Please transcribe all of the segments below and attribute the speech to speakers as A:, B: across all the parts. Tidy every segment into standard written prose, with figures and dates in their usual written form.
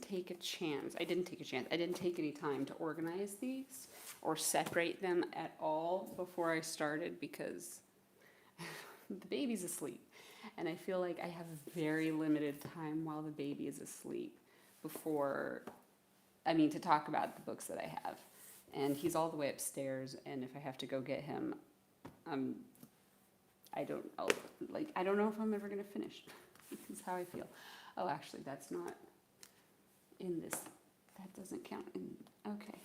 A: take a chance. I didn't take any time to organize these or separate them at all before I started because the baby's asleep. And I feel like I have very limited time while the baby is asleep to talk about the books that I have. And he's all the way upstairs, and if I have to go get him, I don't know if I'm ever going to finish. This is how I feel. Oh, actually, that's not in this. That doesn't count. Okay.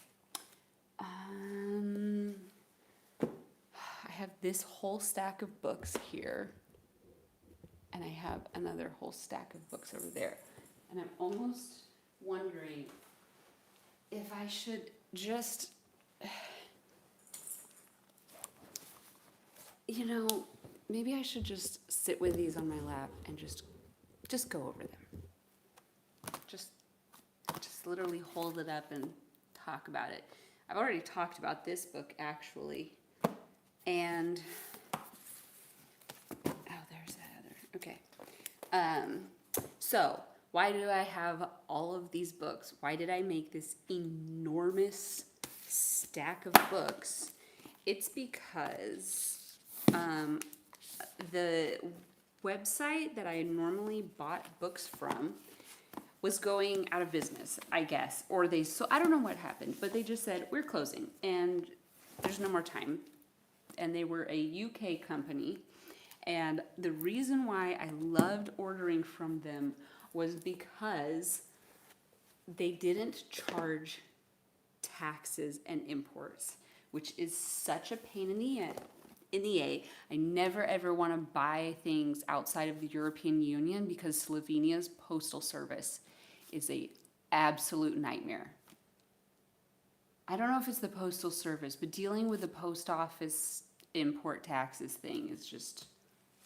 A: I have this whole stack of books here, and I have another whole stack of books over there. And I'm almost wondering if I should just, maybe I should just sit with these on my lap and just go over them. Just literally hold it up and talk about it. I've already talked about this book, actually. And, there's that other, okay. So, why do I have all of these books? Why did I make this enormous stack of books? It's because the website that I normally bought books from was going out of business, I guess. I don't know what happened, but they just said, we're closing and there's no more time. And they were a UK company. And the reason why I loved ordering from them was because they didn't charge taxes and imports, which is such a pain in the A. I never ever want to buy things outside of the European Union because Slovenia's postal service is a absolute nightmare. I don't know if it's the postal service, but dealing with the post office import taxes thing is just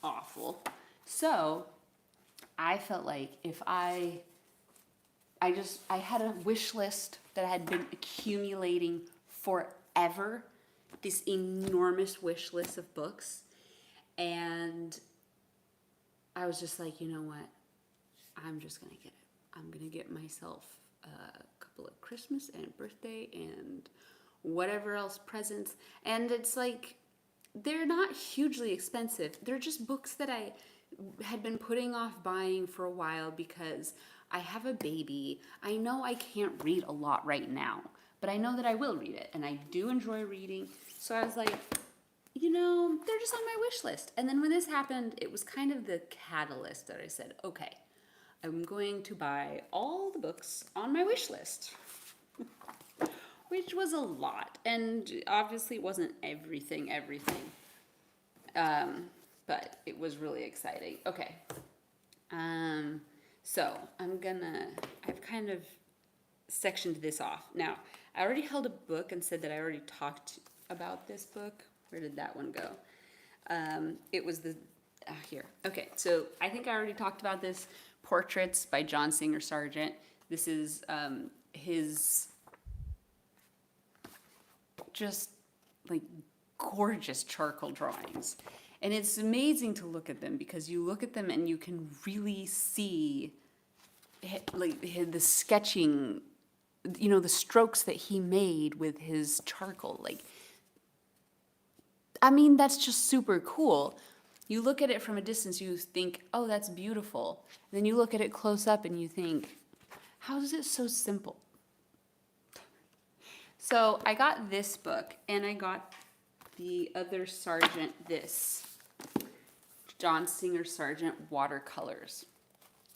A: awful. So I felt like if I had a wish list that had been accumulating forever, this enormous wish list of books, and I was just like, you know what, I'm just gonna get it. I'm gonna get myself a couple of Christmas and birthday and whatever else presents, and it's like, they're not hugely expensive. They're just books that I had been putting off buying for a while because I have a baby. I know I can't read a lot right now, but I know that I will read it, and I do enjoy reading. So I was like, they're just on my wish list. And then when this happened, it was kind of the catalyst that I said, okay, I'm going to buy all the books on my wish list. Which was a lot, and obviously it wasn't everything, but it was really exciting. Okay, so I've kind of sectioned this off. Now, I already held a book and said that I already talked about this book. Where did that one go? It was here. Okay, so I think I already talked about this, Portraits by John Singer Sargent. This is his just like gorgeous charcoal drawings, and it's amazing to look at them because you look at them and you can really see the sketching, the strokes that he made with his charcoal. That's just super cool. You look at it from a distance, you think, oh, that's beautiful. And then you look at it close up and you think, how is it so simple? So I got this book, and I got the other Sargent, John Singer Sargent Watercolors.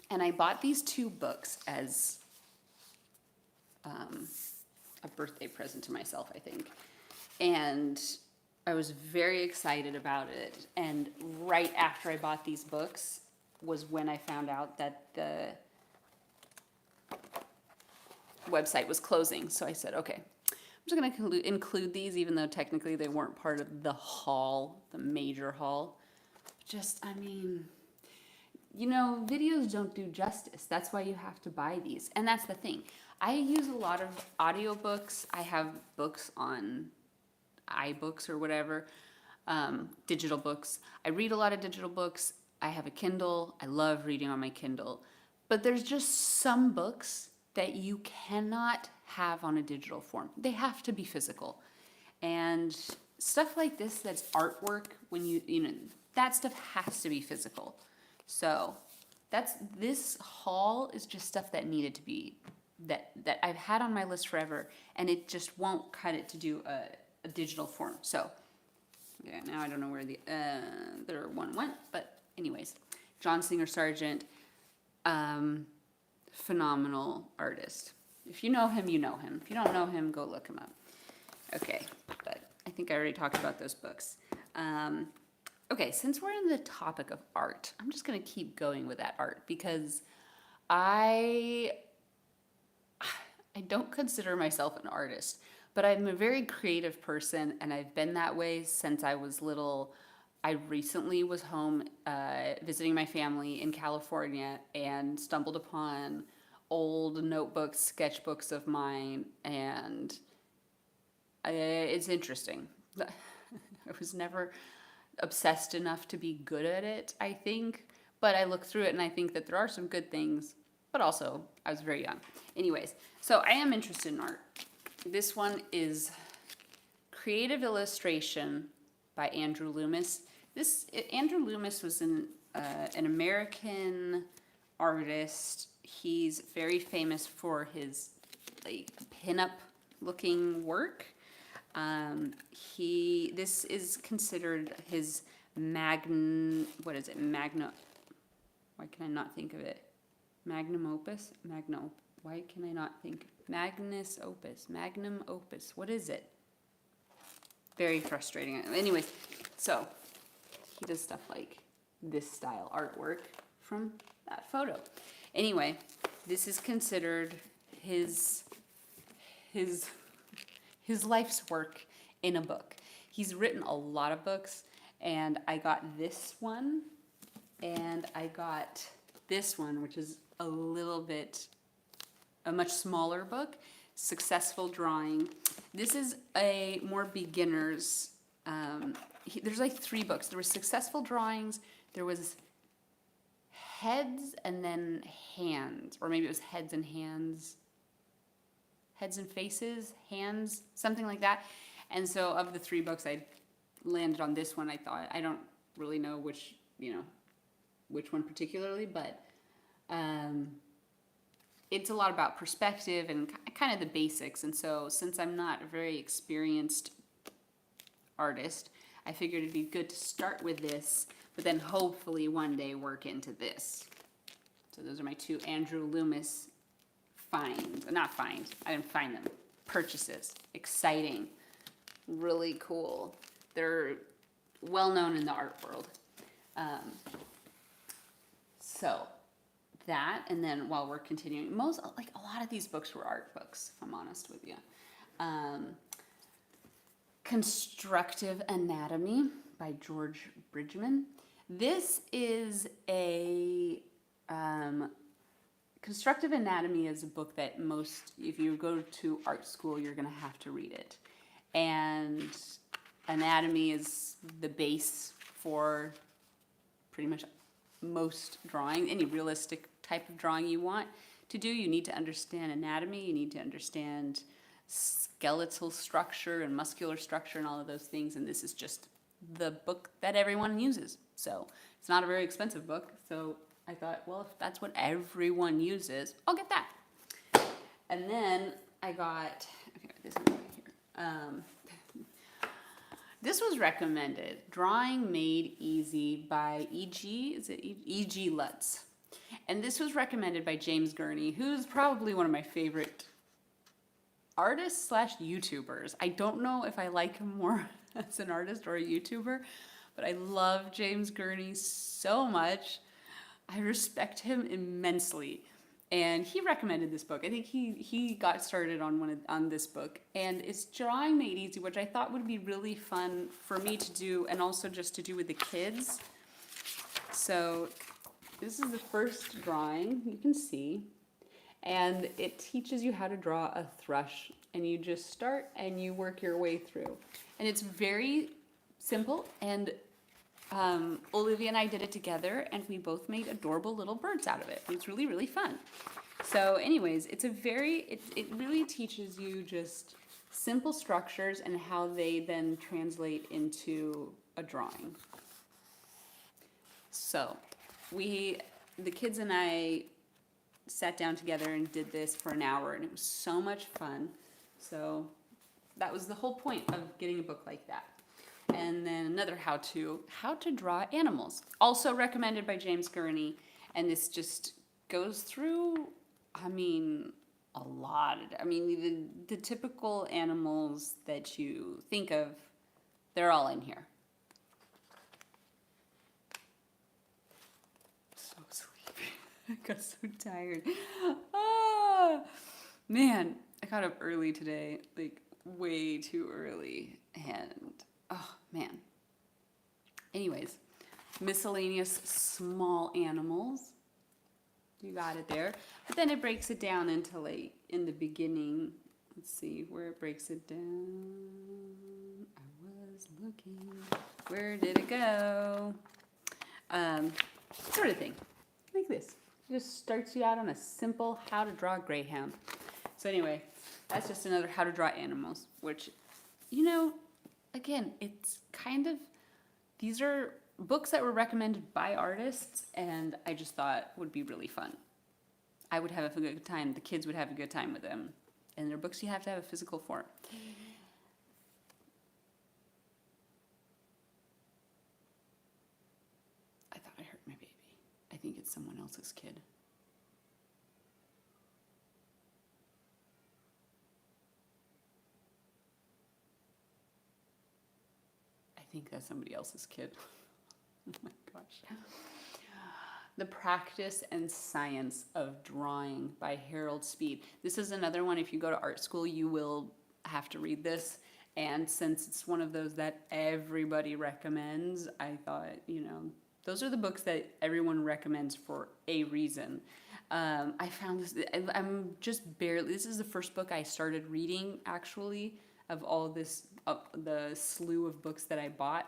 A: And I bought these two books as a birthday present to myself, I think. And I was very excited about it. And right after I bought these books was when I found out that the website was closing. So I said, okay, I'm just going to include these, even though technically they weren't part of the haul, the major haul. Videos don't do justice. That's why you have to buy these. And that's the thing. I use a lot of audiobooks. I have books on iBooks or whatever, digital books. I read a lot of digital books. I have a Kindle. I love reading on my Kindle. But there's just some books that you cannot have on a digital form. They have to be physical. And stuff like this that's artwork, when you know, that stuff has to be physical. So this haul is just stuff that needed to be, that I've had on my list forever, and it just won't cut it to do a digital form. So yeah, now I don't know where the other one went, but anyways, John Singer Sargent, phenomenal artist. If you know him, you know him. If you don't know him, go look him up. Okay, but I think I already talked about those books. Okay, since we're in the topic of art, I'm just going to keep going with that art, because I don't consider myself an artist, but I'm a very creative person, and I've been that way since I was little. I recently was home visiting my family in California and stumbled upon old notebooks, sketchbooks of mine, and it's interesting. I was never obsessed enough to be good at it, I think, but I look through it and I think that there are some good things, but also I was very young. Anyways, so I am interested in art. This one is Creative Illustration by Andrew Loomis. Andrew Loomis was an American artist. He's very famous for his like pinup looking work. This is considered his why can I not think of it? Magnum opus? Why can I not think? Magnum opus. What is it? Very frustrating. Anyways, so he does stuff like this style artwork from that photo. Anyway, this is considered his life's work in a book. He's written a lot of books, and I got this one, and I got this one, which is a much smaller book, Successful Drawing. This is a more beginner's, there's like 3 books. There was Successful Drawings, there was Heads and then Hands, or maybe it was Heads and Hands, Heads and Faces, Hands, something like that. And so of the 3 books, I landed on this one. I thought, I don't really know which one particularly, but it's a lot about perspective and kind of the basics. And so since I'm not a very experienced artist, I figured it'd be good to start with this, but then hopefully one day work into this. So those are my 2 Andrew Loomis finds. Not finds, I didn't find them. Purchases. Exciting. Really cool. They're well known in the art world. So that, and then while we're continuing, a lot of these books were art books, if I'm honest with you. Constructive Anatomy by George Bridgman. This is a Constructive Anatomy is a book that if you go to art school, you're going to have to read it. And anatomy is the base for pretty much most drawing. Any realistic type of drawing you want to do, you need to understand anatomy, you need to understand skeletal structure and muscular structure and all of those things, and this is just the book that everyone uses. So it's not a very expensive book, so I thought, well, if that's what everyone uses, I'll get that. And then I got, okay, this is right here. This was recommended, Drawing Made Easy by E.G. Lutz. And this was recommended by James Gurney, who's probably one of my favorite artists / YouTubers. I don't know if I like him more as an artist or a YouTuber, but I love James Gurney so much. I respect him immensely. And he recommended this book. I think he got started on this book, and it's Drawing Made Easy, which I thought would be really fun for me to do, and also just to do with the kids. So this is the first drawing you can see, and it teaches you how to draw a thrush, and you just start and you work your way through. And it's very simple, and Olivia and I did it together, and we both made adorable little birds out of it. It was really, really fun. So anyways, it really teaches you just simple structures and how they then translate into a drawing. So the kids and I sat down together and did this for an hour, and it was so much fun. So that was the whole point of getting a book like that. And then another how to draw animals, also recommended by James Gurney. And this just goes through, a lot. The typical animals that you think of, they're all in here. So sleepy. I got so tired. Man, I got up early today, like way too early. And, oh man. Anyways, miscellaneous small animals. You got it there. But then it breaks it down into, like, in the beginning. Let's see where it breaks it down. I was looking. Where did it go? Sort of thing. Like this. It just starts you out on a simple how to draw a greyhound. So anyway, that's just another how to draw animals, which, again, it's kind of, these are books that were recommended by artists, and I just thought would be really fun. I would have a good time. The kids would have a good time with them. And they're books you have to have a physical form. I thought I heard my baby. I think it's someone else's kid. I think that's somebody else's kid. Oh my gosh. The Practice and Science of Drawing by Harold Speed. This is another one. If you go to art school, you will have to read this. And since it's one of those that everybody recommends, I thought, those are the books that everyone recommends for a reason. I found this, I'm just barely, this is the first book I started reading, actually, of all this, the slew of books that I bought.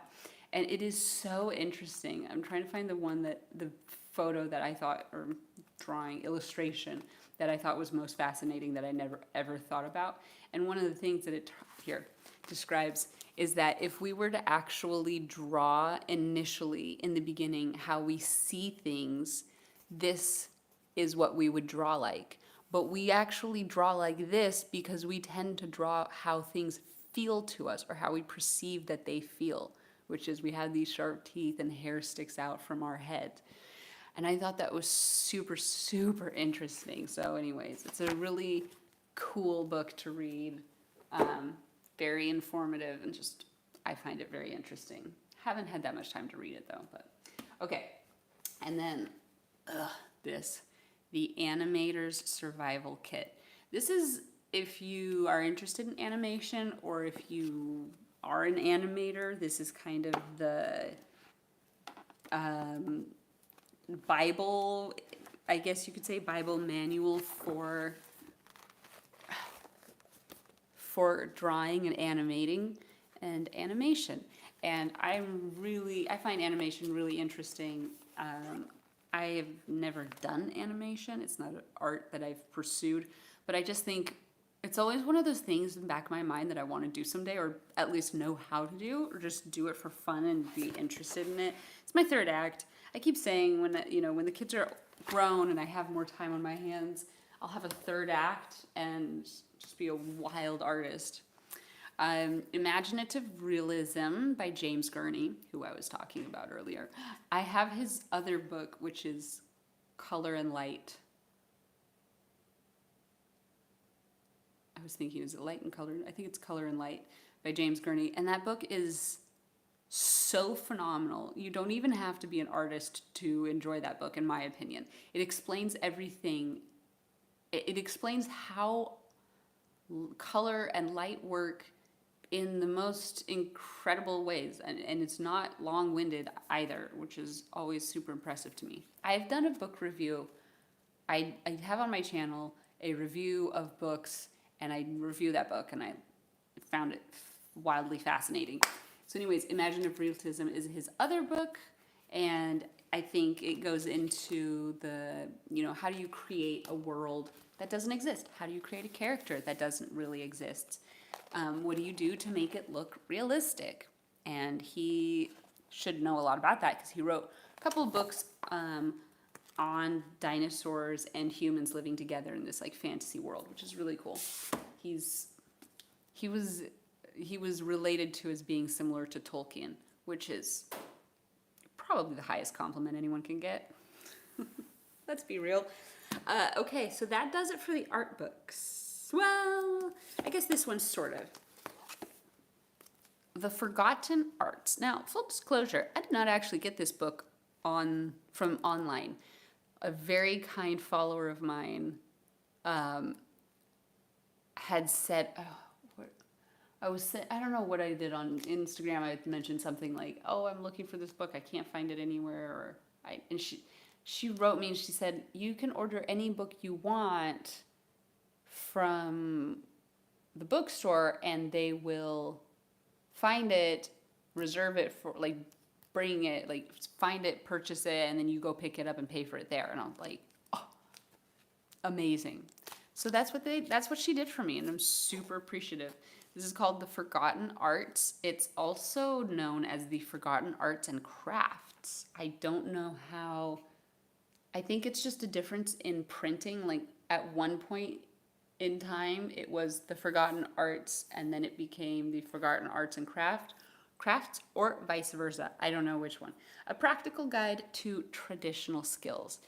A: And it is so interesting. I'm trying to find the one the photo that I thought, or drawing, illustration, that I thought was most fascinating that I never ever thought about. And one of the things that it here describes is that if we were to actually draw initially in the beginning how we see things, this is what we would draw like. But we actually draw like this because we tend to draw how things feel to us, or how we perceive that they feel, which is we have these sharp teeth and hair sticks out from our head. And I thought that was super, super interesting. So anyways, it's a really cool book to read. Very informative, and just, I find it very interesting. Haven't had that much time to read it though, but okay. And then the Animators Survival Kit. This is if you are interested in animation, or if you are an animator, this is kind of the Bible, I guess you could say, Bible manual for drawing and animating and animation. And I find animation really interesting. I have never done animation. It's not an art that I've pursued, but I just think it's always one of those things in the back of my mind that I want to do someday, or at least know how to do, or just do it for fun and be interested in it. It's my third act. I keep saying when the kids are grown and I have more time on my hands, I'll have a third act and just be a wild artist. Imaginative Realism by James Gurney, who I was talking about earlier. I have his other book, which is Color and Light. I was thinking, is it Light and Color? I think it's Color and Light by James Gurney. And that book is so phenomenal. You don't even have to be an artist to enjoy that book, in my opinion. It explains everything. It explains how color and light work in the most incredible ways. And it's not long-winded either, which is always super impressive to me. I've done a book review. I have on my channel a review of books, and I review that book, and I found it wildly fascinating. So anyways, Imaginative Realism is his other book, and I think it goes into the, how do you create a world that doesn't exist? How do you create a character that doesn't really exist? What do you do to make it look realistic? And he should know a lot about that because he wrote a couple of books on dinosaurs and humans living together in this like fantasy world, which is really cool. He was related to as being similar to Tolkien, which is probably the highest compliment anyone can get. Let's be real. Okay, so that does it for the art books. Well, I guess this one's sort of. The Forgotten Arts. Now, full disclosure, I did not actually get this book from online. A very kind follower of mine had said, I don't know what I did on Instagram. I mentioned something like, "Oh, I'm looking for this book. I can't find it anywhere." And she wrote me and she said, "You can order any book you want from the bookstore, and they will find it, reserve it for like." Bring it, like find it, purchase it, and then you go pick it up and pay for it there. And I'm like, oh, amazing. So that's what she did for me, and I'm super appreciative. This is called The Forgotten Arts. It's also known as the Forgotten Arts and Crafts. I don't know how. I think it's just a difference in printing. Like at one point in time, it was the Forgotten Arts, and then it became the Forgotten Arts and Crafts, or vice versa. I don't know which one. A Practical Guide to Traditional Skills.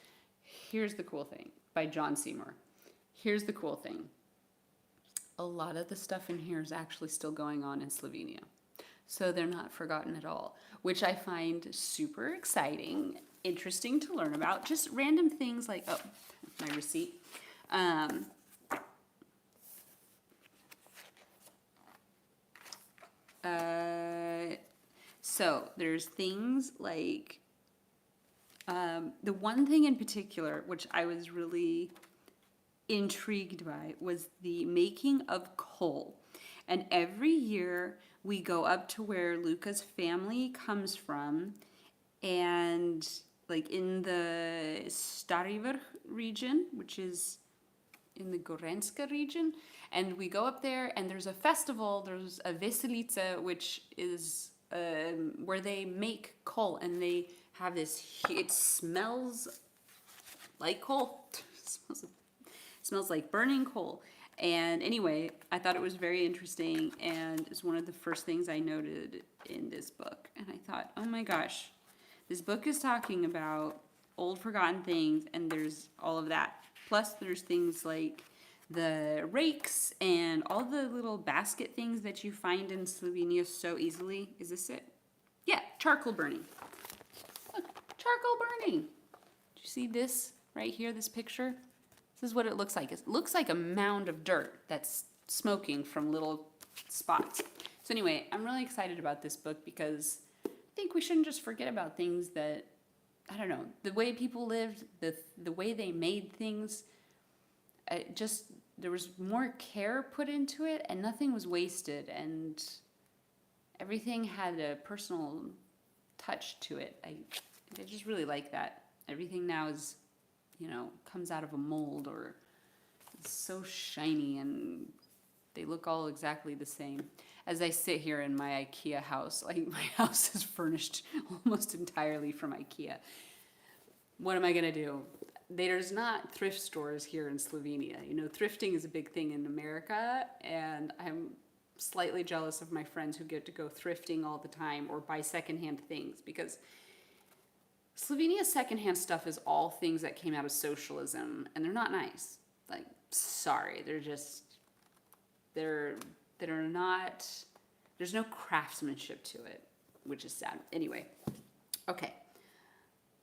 A: Here's the cool thing, by John Seymour. Here's the cool thing. A lot of the stuff in here is actually still going on in Slovenia. So they're not forgotten at all, which I find super exciting, interesting to learn about. Just random things like, oh, my receipt. So there's things like the one thing in particular which I was really intrigued by was the making of coal. And every year we go up to where Luka's family comes from, and like in the Stariver region, which is in the Gorenska region, and we go up there and there's a festival, there's a Veselica, which is where they make coal, and they have this, it smells like coal, smells like burning coal. And anyway, I thought it was very interesting, and it's one of the first things I noted in this book. And I thought, oh my gosh, this book is talking about old forgotten things, and there's all of that. Plus there's things like the rakes and all the little basket things that you find in Slovenia so easily. Is this it? Yeah, charcoal burning. Look, charcoal burning. Do you see this right here, this picture? This is what it looks like. It looks like a mound of dirt that's smoking from little spots. So anyway, I'm really excited about this book because I think we shouldn't just forget about things that, I don't know, the way people lived, the way they made things. There was more care put into it, and nothing was wasted, and everything had a personal touch to it. I just really like that. Everything now is, comes out of a mold, or it's so shiny, and they look all exactly the same. As I sit here in my IKEA house, like my house is furnished almost entirely from IKEA. What am I gonna do? There's not thrift stores here in Slovenia. Thrifting is a big thing in America, and I'm slightly jealous of my friends who get to go thrifting all the time or buy secondhand things, because Slovenia's secondhand stuff is all things that came out of socialism, and they're not nice. Like, sorry, they're not, there's no craftsmanship to it, which is sad. Anyway, okay,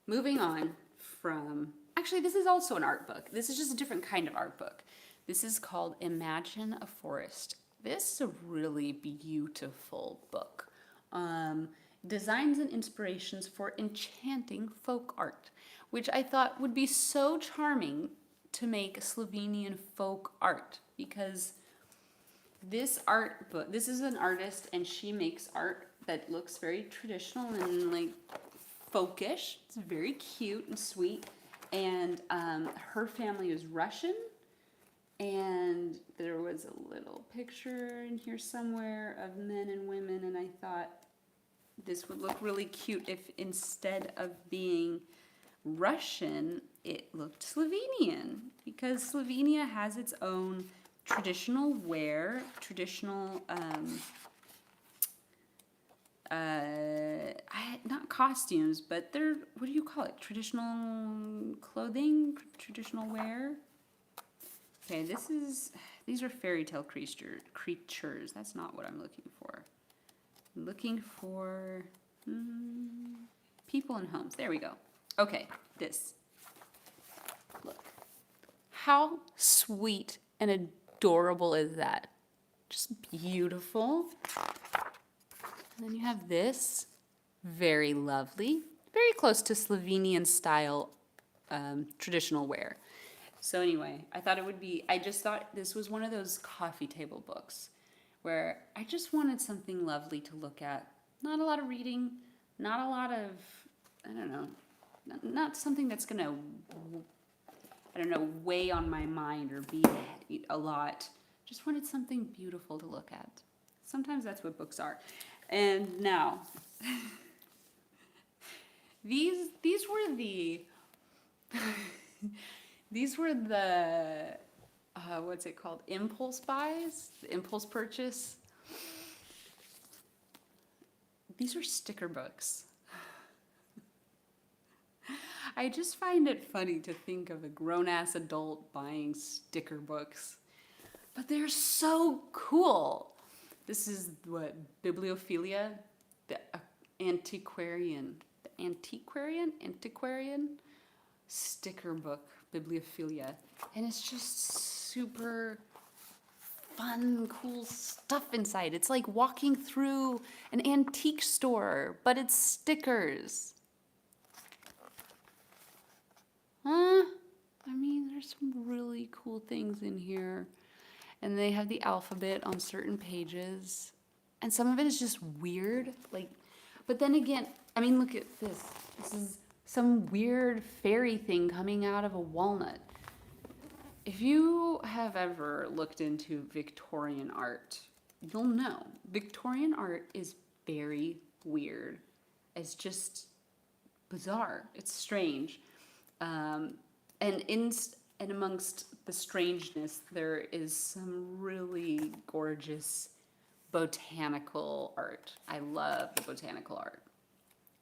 A: moving on from, actually, this is also an art book. This is just a different kind of art book. This is called Imagine a Forest. This is a really beautiful book. Designs and inspirations for enchanting folk art, which I thought would be so charming to make Slovenian folk art, because this art book, this is an artist, and she makes art that looks very traditional and like folkish. It's very cute and sweet. And her family is Russian. And there was a little picture in here somewhere of men and women. And I thought this would look really cute if instead of being Russian, it looked Slovenian. Because Slovenia has its own traditional wear, traditional, not costumes, but they're, what do you call it? Traditional clothing? Traditional wear? Okay, these are fairy tale creatures. That's not what I'm looking for. I'm looking for people and homes. There we go. Okay, this. Look. How sweet and adorable is that? Just beautiful. And then you have this. Very lovely. Very close to Slovenian style traditional wear. So anyway, I just thought this was one of those coffee table books where I just wanted something lovely to look at. Not a lot of reading, not a lot of, I don't know, not something that's going to, I don't know, weigh on my mind or be a lot. Just wanted something beautiful to look at. Sometimes that's what books are. And now, these were the... These were the, what's it called? Impulse buys, the impulse purchase. These are sticker books. I just find it funny to think of a grown-ass adult buying sticker books. But they're so cool. This is what, Bibliophilia, the antiquarian sticker book. Bibliophilia, and it's just super fun, cool stuff inside. It's like walking through an antique store, but it's stickers. I mean, there's some really cool things in here, and they have the alphabet on certain pages, and some of it is just weird, like, but then again, I mean, look at this. This is some weird fairy thing coming out of a walnut. If you have ever looked into Victorian art, you'll know Victorian art is very weird. It's just bizarre. It's strange. And amongst the strangeness, there is some really gorgeous botanical art. I love the botanical art.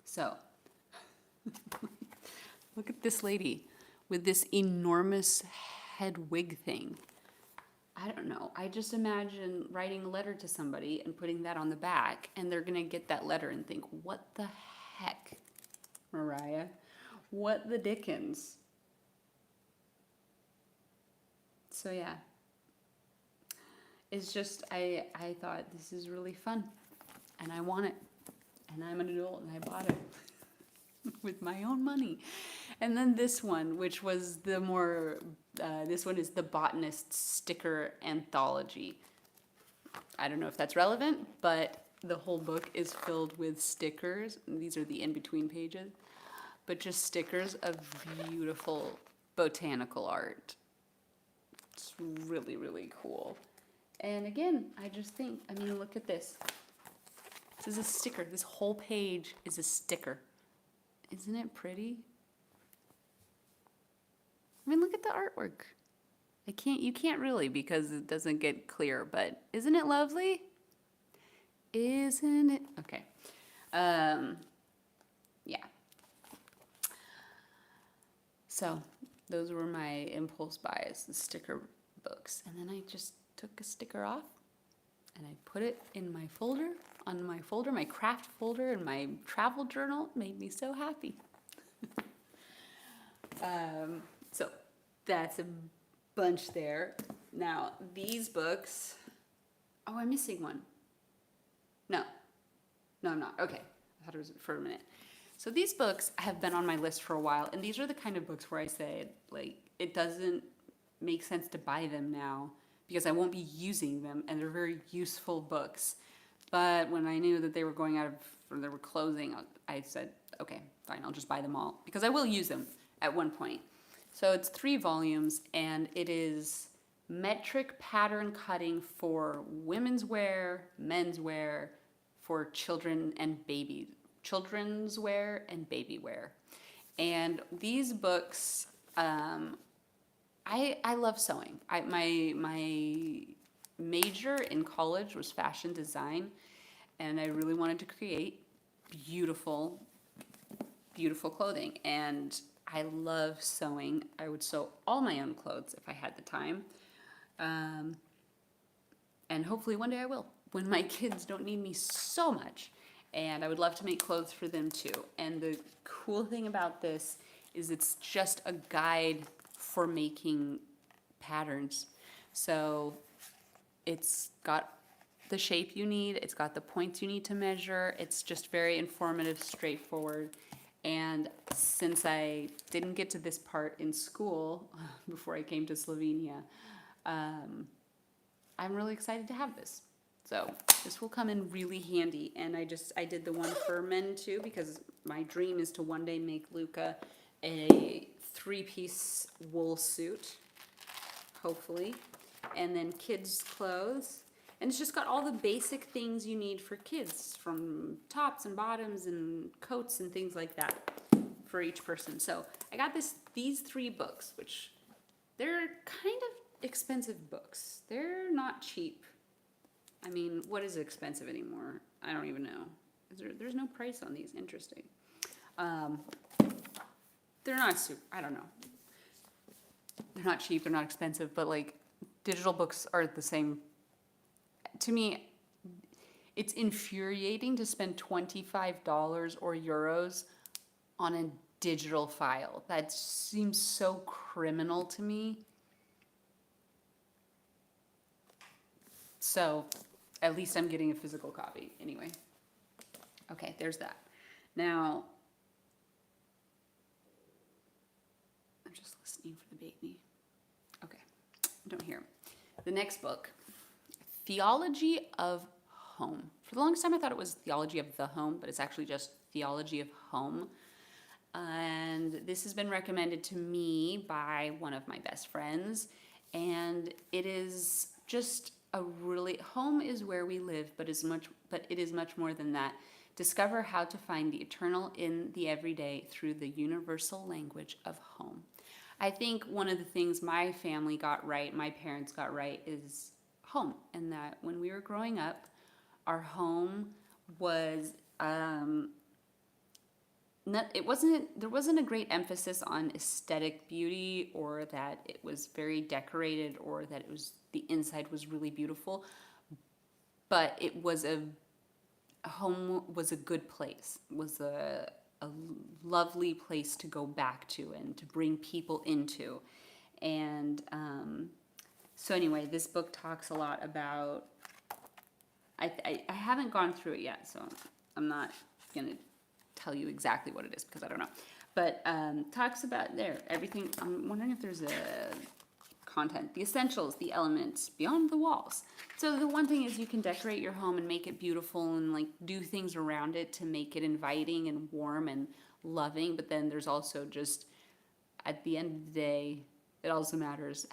A: So, look at this lady with this enormous head wig thing. I don't know. I just imagine writing a letter to somebody and putting that on the back, and they're going to get that letter and think, what the heck, Mariah? What the dickens? So yeah. It's just, I thought this is really fun, and I want it. And I'm an adult, and I bought it. With my own money. And then this one, which was the more, this one is the Botanist Sticker Anthology. I don't know if that's relevant, but the whole book is filled with stickers. These are the in-between pages, but just stickers of beautiful botanical art. It's really, really cool. And again, I just think, I mean, look at this. This is a sticker. This whole page is a sticker. Isn't it pretty? I mean, look at the artwork. You can't really because it doesn't get clear, but isn't it lovely? Isn't it? Okay. Yeah. So those were my impulse buys, the sticker books. And then I just took a sticker off and I put it in my folder, my craft folder in my travel journal. Made me so happy. So that's a bunch there. Now, these books, oh, I'm missing one. No, I'm not. Okay, I thought it was for a minute. So these books have been on my list for a while, and these are the kind of books where I say, like, it doesn't make sense to buy them now because I won't be using them, and they're very useful books. But when I knew that they were going out of, or they were closing, I said, okay, fine, I'll just buy them all because I will use them at one point. So it's 3 volumes, and it is metric pattern cutting for women's wear, men's wear, for children's wear and baby wear. And these books, I love sewing. My major in college was fashion design, and I really wanted to create beautiful clothing. And I love sewing. I would sew all my own clothes if I had the time. And hopefully one day I will, when my kids don't need me so much. And I would love to make clothes for them too. And the cool thing about this is it's just a guide for making patterns. So it's got the shape you need, it's got the points you need to measure, it's just very informative, straightforward. And since I didn't get to this part in school before I came to Slovenia, I'm really excited to have this. So this will come in really handy. And I did the one for men too, because my dream is to one day make Luka a 3-piece wool suit, hopefully. And then kids' clothes. And it's just got all the basic things you need for kids, from tops and bottoms and coats and things like that for each person. So I got these 3 books, which they're kind of expensive books. They're not cheap. I mean, what is expensive anymore? I don't even know. There's no price on these. Interesting. They're not super, I don't know. They're not cheap, they're not expensive, but like digital books are the same. To me, it's infuriating to spend $25 or euros on a digital file. That seems so criminal to me. So at least I'm getting a physical copy anyway. Okay, there's that. Now, I'm just listening for the baby. Okay, don't hear him. The next book, Theology of Home. For the longest time I thought it was Theology of the Home, but it's actually just Theology of Home. And this has been recommended to me by one of my best friends. And it is just a really, home is where we live, but it is much more than that. Discover how to find the eternal in the everyday through the universal language of home. I think one of the things my family got right, my parents got right, is home. And that when we were growing up, our home was, there wasn't a great emphasis on aesthetic beauty, or that it was very decorated, or that the inside was really beautiful. But it was home was a good place, was a lovely place to go back to and to bring people into. And so anyway, this book talks a lot about, I haven't gone through it yet, so I'm not going to tell you exactly what it is because I don't know. But talks about everything. I'm wondering if there's a content, the essentials, the elements, beyond the walls. So the one thing is you can decorate your home and make it beautiful and like do things around it to make it inviting and warm and loving. But then there's also just, at the end of the day, it also matters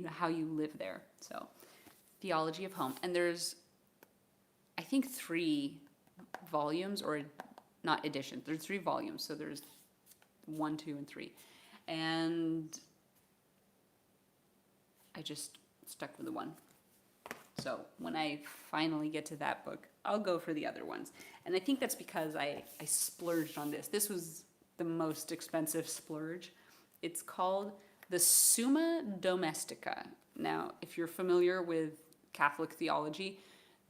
A: how you live there. So Theology of Home. And there's, I think, 3 volumes, or not editions. There's 3 volumes. So there's 1, 2, and 3. And I just stuck with the 1. So when I finally get to that book, I'll go for the other ones. And I think that's because I splurged on this. This was the most expensive splurge. It's called the Summa Domestica. Now, if you're familiar with Catholic theology,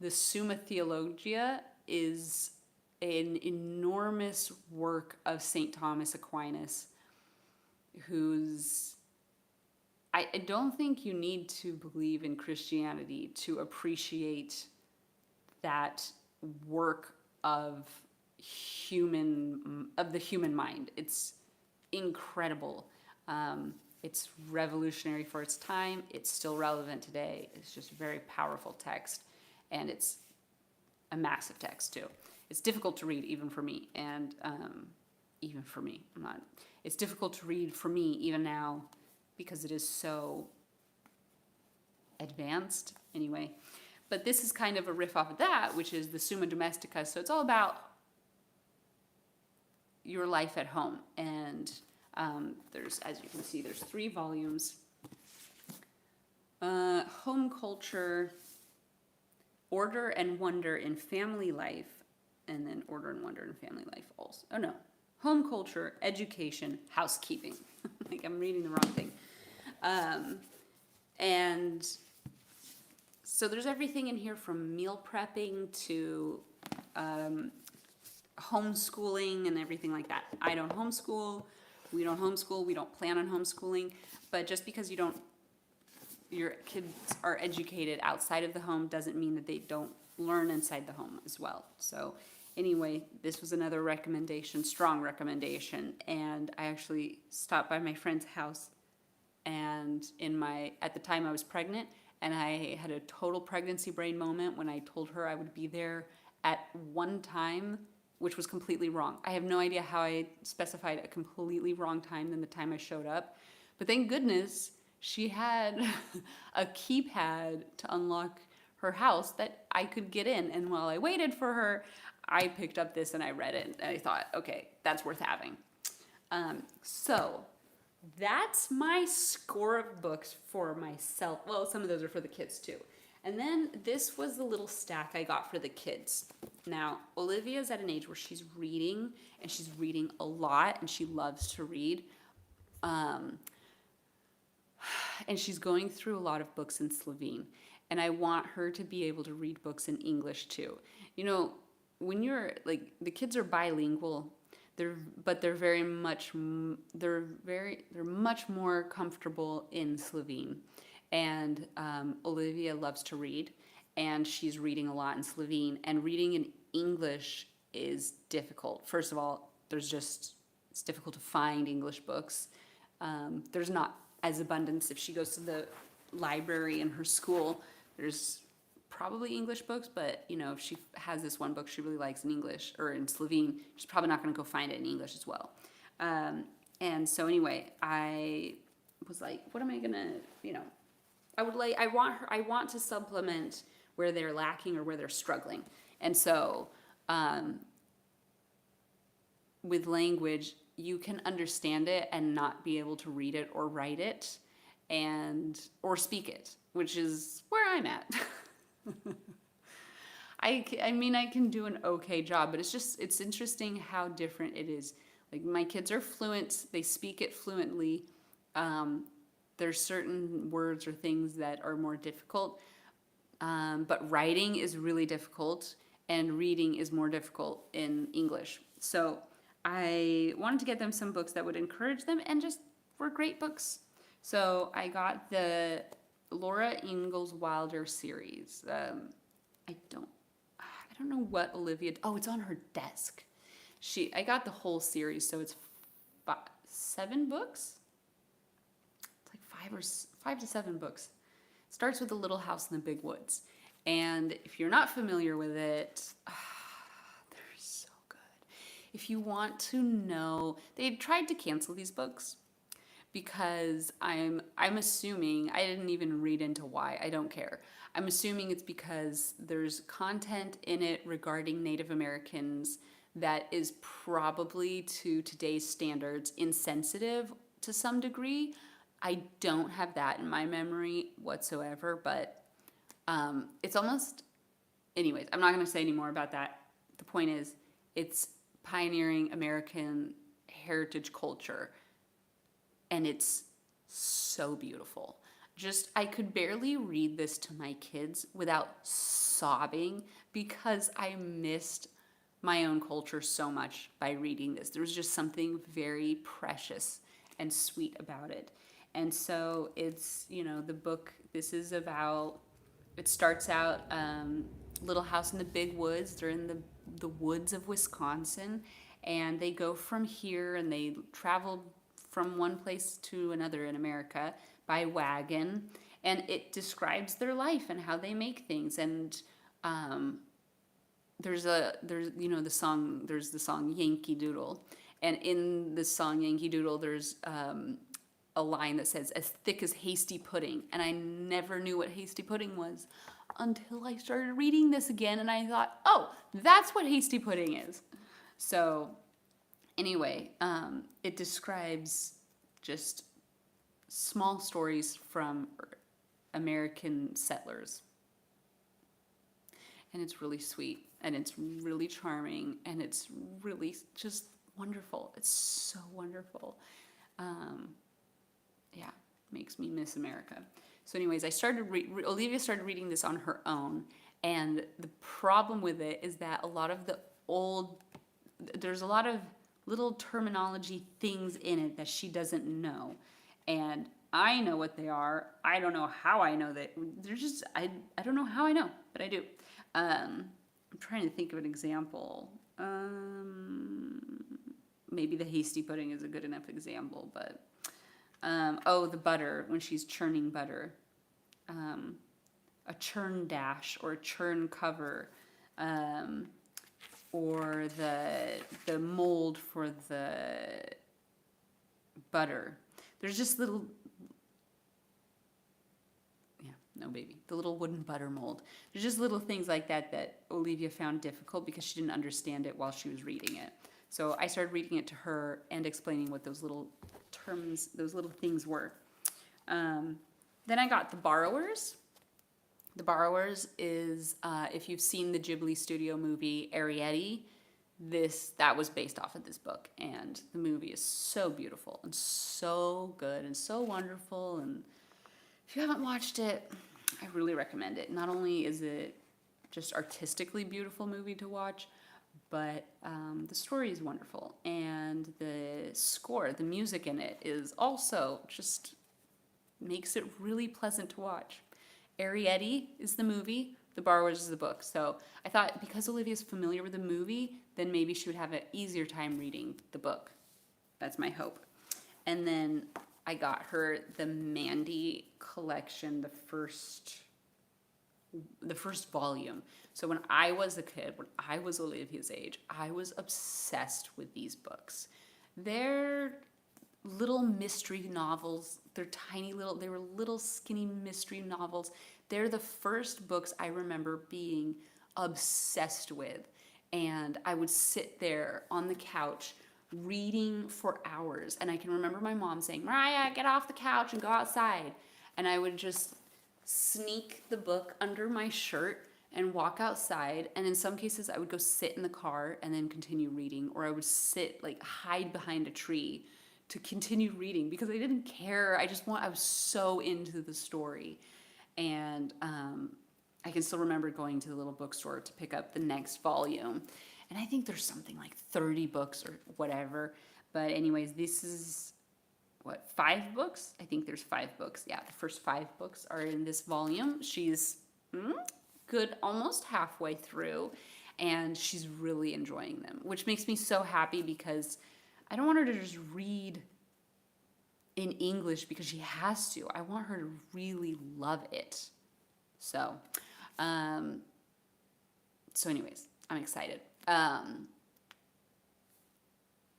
A: the Summa Theologia is an enormous work of St. Thomas Aquinas, who's, I don't think you need to believe in Christianity to appreciate that work of the human mind. It's incredible. It's revolutionary for its time. It's still relevant today. It's just a very powerful text, and it's a massive text too. it's difficult to read even for me, and even for me, it's difficult to read for me even now because it is so advanced anyway. But this is kind of a riff off of that, which is the Summa Domestica. So it's all about your life at home. And there's, as you can see, there's 3 volumes. Home culture, order and wonder in family life, and then order and wonder in family life also. Oh no, home culture, education, housekeeping. Like I'm reading the wrong thing. And so there's everything in here from meal prepping to homeschooling and everything like that. I don't homeschool. We don't homeschool. We don't plan on homeschooling. But just because your kids are educated outside of the home doesn't mean that they don't learn inside the home as well. So anyway, this was another recommendation, strong recommendation. And I actually stopped by my friend's house, and at the time I was pregnant, and I had a total pregnancy brain moment when I told her I would be there at one time, which was completely wrong. I have no idea how I specified a completely wrong time than the time I showed up. But thank goodness she had a keypad to unlock her house that I could get in. And while I waited for her, I picked up this and I read it. And I thought, okay, that's worth having. So that's my score of books for myself. Well, some of those are for the kids too. And then this was the little stack I got for the kids. Now, Olivia's at an age where she's reading, and she's reading a lot, and she loves to read. And she's going through a lot of books in Slovene. And I want her to be able to read books in English too. You know, when you're, like, the kids are bilingual, they're much more comfortable in Slovene. And Olivia loves to read, and she's reading a lot in Slovene. And reading in English is difficult. First of all, it's difficult to find English books. There's not as abundance. If she goes to the library in her school, there's probably English books, but you know, if she has this one book she really likes in English or in Slovene, she's probably not going to go find it in English as well. And so anyway, I was like, what am I gonna, I want to supplement where they're lacking or where they're struggling. And so with language, you can understand it and not be able to read it or write it or speak it, which is where I'm at. I mean, I can do an okay job, but it's interesting how different it is. Like, my kids are fluent, they speak it fluently. There's certain words or things that are more difficult, but writing is really difficult, and reading is more difficult in English. So I wanted to get them some books that would encourage them and just were great books. So I got the Laura Ingalls Wilder series. I don't know what Olivia. Oh, it's on her desk. I got the whole series, so it's 7 books. It's like 5 to 7 books. It starts with The Little House in the Big Woods, and if you're not familiar with it, they're so good. If you want to know, they tried to cancel these books because I'm assuming, I didn't even read into why. I don't care. I'm assuming it's because there's content in it regarding Native Americans that is probably, to today's standards, insensitive to some degree. I don't have that in my memory whatsoever, but it's almost... Anyways, I'm not going to say any more about that. The point is, it's pioneering American heritage culture, and it's so beautiful. I could barely read this to my kids without sobbing because I missed my own culture so much by reading this. There was just something very precious and sweet about it. And so it's, the book, this is about, it starts out, Little House in the Big Woods. They're in the woods of Wisconsin, and they go from here and they travel from one place to another in America by wagon, and it describes their life and how they make things. And there's the song Yankee Doodle, and in the song Yankee Doodle there's a line that says as thick as hasty pudding, and I never knew what hasty pudding was until I started reading this again, and I thought, oh, that's what hasty pudding is. So anyway, it describes just small stories from American settlers. And it's really sweet, and it's really charming, and it's really just wonderful. It's so wonderful. Yeah, makes me miss America. So anyways, Olivia started reading this on her own, and the problem with it is that there's a lot of little terminology things in it that she doesn't know. And I know what they are. I don't know how I know that. They're just, I don't know how I know, but I do. I'm trying to think of an example. Maybe the hasty pudding is a good enough example, but the butter, when she's churning butter. A churn dash or a churn cover, or the mold for the butter. There's just little, the little wooden butter mold. There's just little things like that Olivia found difficult because she didn't understand it while she was reading it. So I started reading it to her and explaining what those little terms, those little things were. Then I got The Borrowers. The Borrowers is, if you've seen the Ghibli studio movie Arrietty, that was based off of this book. And the movie is so beautiful and so good and so wonderful. And if you haven't watched it, I really recommend it. Not only is it just artistically beautiful movie to watch, but the story is wonderful. And the score, the music in it is also just makes it really pleasant to watch. Arrietty is the movie, The Borrowers is the book. So I thought because Olivia's familiar with the movie, then maybe she would have an easier time reading the book. That's my hope. And then I got her the Mandy collection, the first volume. So when I was a kid, when I was Olivia's age, I was obsessed with these books. They're little mystery novels. They were little skinny mystery novels. They're the first books I remember being obsessed with. And I would sit there on the couch reading for hours. And I can remember my mom saying, Mariah, get off the couch and go outside. And I would just sneak the book under my shirt and walk outside. And in some cases, I would go sit in the car and then continue reading. Or I would hide behind a tree to continue reading because I didn't care. I was so into the story. And I can still remember going to the little bookstore to pick up the next volume. And I think there's something like 30 books or whatever. But anyways, this is, 5 books? I think there's 5 books. Yeah, the first 5 books are in this volume. She's good, almost halfway through. And she's really enjoying them, which makes me so happy because I don't want her to just read in English because she has to. I want her to really love it. So anyways, I'm excited. I'm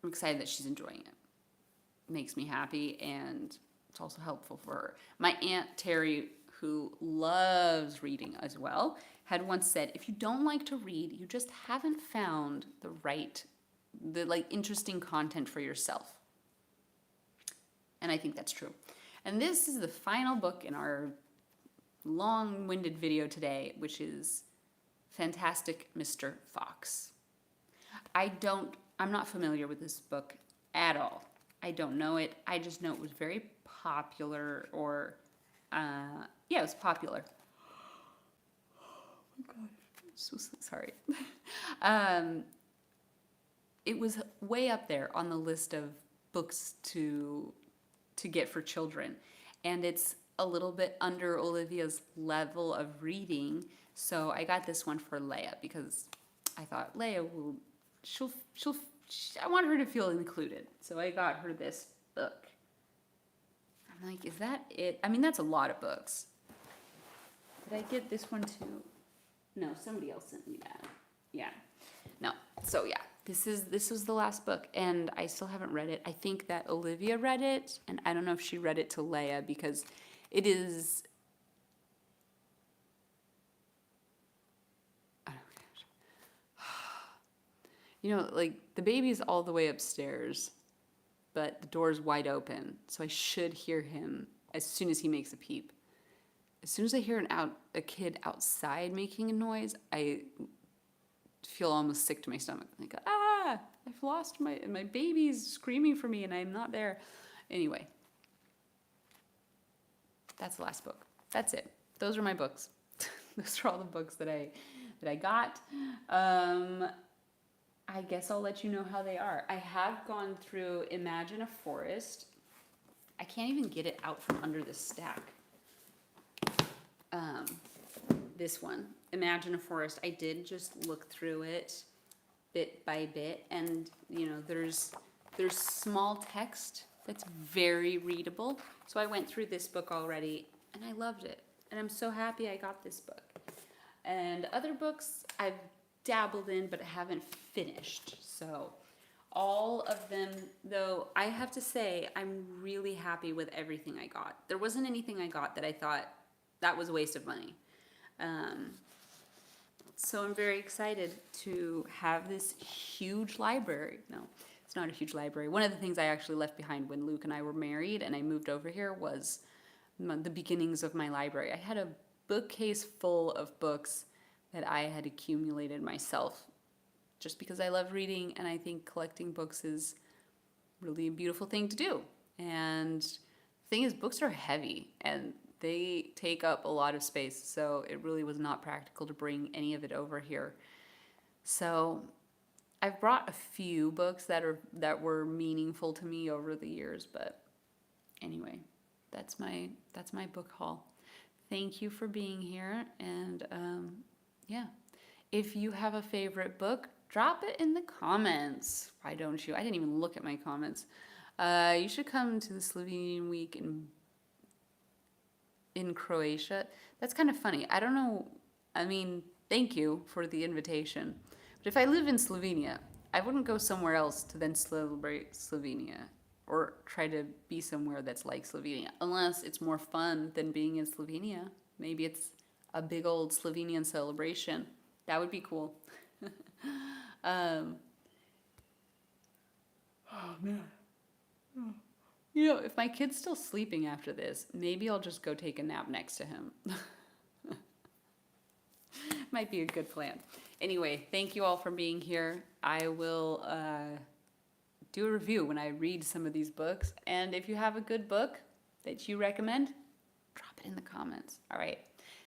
A: excited that she's enjoying it. Makes me happy, and it's also helpful for her. My Aunt Terry, who loves reading as well, had once said, if you don't like to read, you just haven't found the interesting content for yourself. And I think that's true. And this is the final book in our long-winded video today, which is Fantastic Mr. Fox. I'm not familiar with this book at all. I don't know it. I just know it was very popular, or it was popular. Oh my gosh, I'm so sorry. It was way up there on the list of books to get for children, and it's a little bit under Olivia's level of reading. So I got this one for Leia because I thought Leia I want her to feel included. So I got her this book. I'm like, is that it? I mean, that's a lot of books. Did I get this one too? No, somebody else sent me that. Yeah. No. So yeah, this was the last book, and I still haven't read it. I think that Olivia read it, and I don't know if she read it to Leia, because it is. Oh gosh. You know, like the baby's all the way upstairs, but the door's wide open, so I should hear him as soon as he makes a peep. As soon as I hear a kid outside making a noise, I feel almost sick to my stomach. Like, I've lost my baby's screaming for me and I'm not there. Anyway, that's the last book. That's it. Those are my books. Those are all the books that I got. I guess I'll let you know how they are. I have gone through Imagine a Forest. I can't even get it out from under the stack. This one, Imagine a Forest, I did just look through it bit by bit, and you know, there's small text that's very readable. So I went through this book already and I loved it, and I'm so happy I got this book. And other books I've dabbled in but haven't finished. So all of them, though, I have to say I'm really happy with everything I got. There wasn't anything I got that I thought that was a waste of money. So I'm very excited to have this huge library. No, it's not a huge library. One of the things I actually left behind when Luke and I were married and I moved over here was the beginnings of my library. I had a bookcase full of books that I had accumulated myself just because I love reading, and I think collecting books is really a beautiful thing to do. And the thing is, books are heavy and they take up a lot of space, so it really was not practical to bring any of it over here. So I've brought a few books that were meaningful to me over the years, but anyway, that's my book haul. Thank you for being here, and yeah, if you have a favorite book, drop it in the comments. Why don't you? I didn't even look at my comments. You should come to the Slovenian week in Croatia. That's kind of funny. I don't know. I mean, thank you for the invitation. But if I live in Slovenia, I wouldn't go somewhere else to then celebrate Slovenia or try to be somewhere that's like Slovenia, unless it's more fun than being in Slovenia. Maybe it's a big old Slovenian celebration. That would be cool. Oh man. Oh. You know, if my kid's still sleeping after this, maybe I'll just go take a nap next to him. Might be a good plan. Anyway, thank you all for being here. I will do a review when I read some of these books. And if you have a good book that you recommend, drop it in the comments. All right.